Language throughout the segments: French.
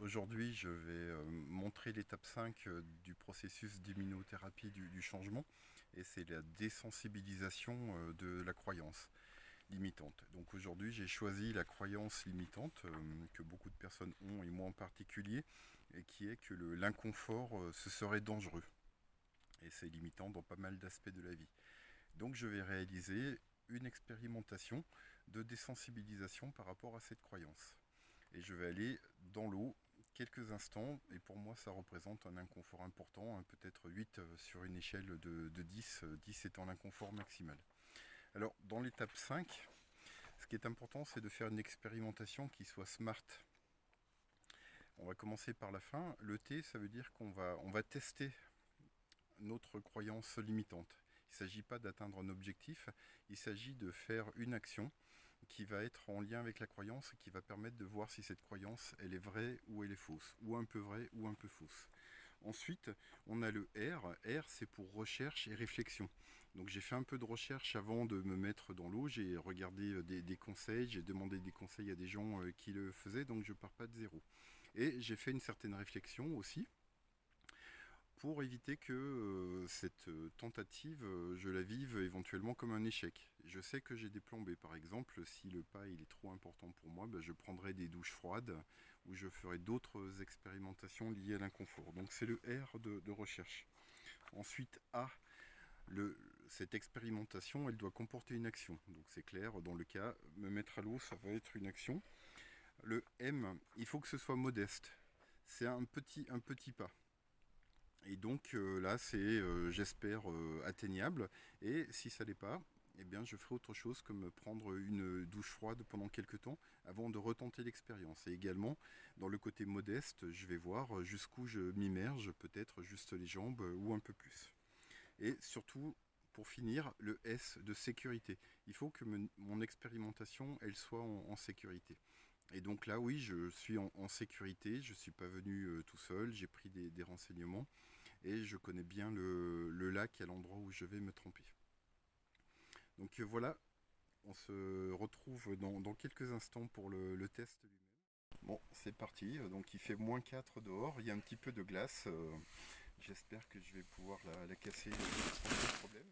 Aujourd'hui, je vais montrer l'étape 5 du processus d'immunothérapie du changement, et c'est la désensibilisation de la croyance limitante. Donc aujourd'hui, j'ai choisi la croyance limitante que beaucoup de personnes ont, et moi en particulier, et qui est que l'inconfort, ce serait dangereux. Et c'est limitant dans pas mal d'aspects de la vie. Donc je vais réaliser une expérimentation de désensibilisation par rapport à cette croyance. Et je vais aller dans l'eau quelques instants, et pour moi ça représente un inconfort important, hein, peut-être 8 sur une échelle de 10, 10 étant l'inconfort maximal. Alors dans l'étape 5, ce qui est important, c'est de faire une expérimentation qui soit smart. On va commencer par la fin. Le T, ça veut dire qu'on va tester notre croyance limitante. Il ne s'agit pas d'atteindre un objectif, il s'agit de faire une action qui va être en lien avec la croyance et qui va permettre de voir si cette croyance elle est vraie ou elle est fausse, ou un peu vraie ou un peu fausse. Ensuite, on a le R. R, c'est pour recherche et réflexion. Donc j'ai fait un peu de recherche avant de me mettre dans l'eau, j'ai regardé des conseils, j'ai demandé des conseils à des gens qui le faisaient, donc je ne pars pas de zéro. Et j'ai fait une certaine réflexion aussi, pour éviter que cette tentative, je la vive éventuellement comme un échec. Je sais que j'ai des plans B, par exemple, si le pas il est trop important pour moi, je prendrai des douches froides ou je ferai d'autres expérimentations liées à l'inconfort. Donc c'est le R de recherche. Ensuite A, cette expérimentation, elle doit comporter une action. Donc c'est clair, dans le cas, me mettre à l'eau, ça va être une action. Le M, il faut que ce soit modeste. C'est un petit pas. Et donc là, c'est, j'espère, atteignable. Et si ça l'est pas, eh bien, je ferai autre chose comme prendre une douche froide pendant quelques temps avant de retenter l'expérience. Et également, dans le côté modeste, je vais voir jusqu'où je m'immerge, peut-être juste les jambes ou un peu plus. Et surtout, pour finir, le S de sécurité. Il faut que mon expérimentation, elle soit en sécurité. Et donc là, oui, je suis en sécurité, je ne suis pas venu tout seul, j'ai pris des renseignements et je connais bien le lac à l'endroit où je vais me tremper. Donc voilà, on se retrouve dans quelques instants pour le test lui-même. Bon, c'est parti, donc il fait -4 dehors, il y a un petit peu de glace, j'espère que je vais pouvoir la casser sans problème.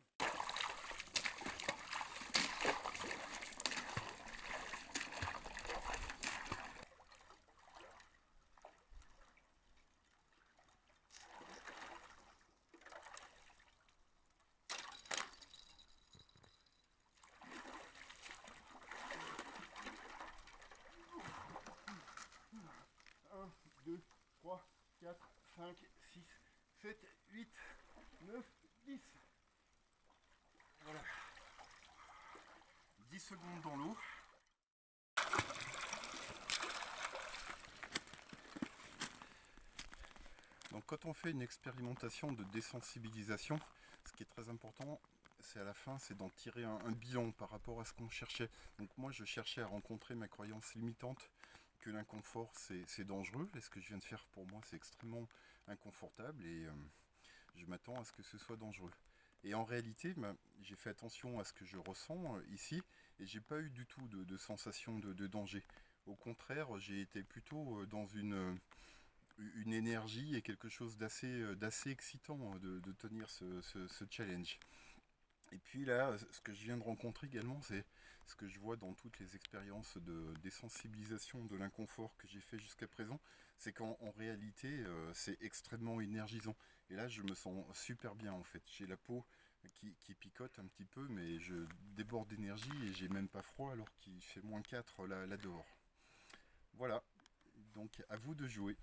1, 2, 3, 4, 5, 6, 7, 8, 9, 10. Voilà. 10 secondes dans l'eau. Donc quand on fait une expérimentation de désensibilisation, ce qui est très important, c'est à la fin, c'est d'en tirer un bilan par rapport à ce qu'on cherchait. Donc moi, je cherchais à rencontrer ma croyance limitante que l'inconfort, c'est dangereux. Et ce que je viens de faire pour moi, c'est extrêmement inconfortable et je m'attends à ce que ce soit dangereux. Et en réalité, j'ai fait attention à ce que je ressens ici et j'ai pas eu du tout de sensation de danger. Au contraire, j'ai été plutôt dans une énergie et quelque chose d'assez excitant de tenir ce challenge. Et puis là, ce que je viens de rencontrer également, c'est ce que je vois dans toutes les expériences de désensibilisation de l'inconfort que j'ai fait jusqu'à présent, c'est qu'en réalité, c'est extrêmement énergisant. Et là, je me sens super bien en fait. J'ai la peau qui picote un petit peu, mais je déborde d'énergie et j'ai même pas froid alors qu'il fait -4 là dehors. Voilà, donc à vous de jouer.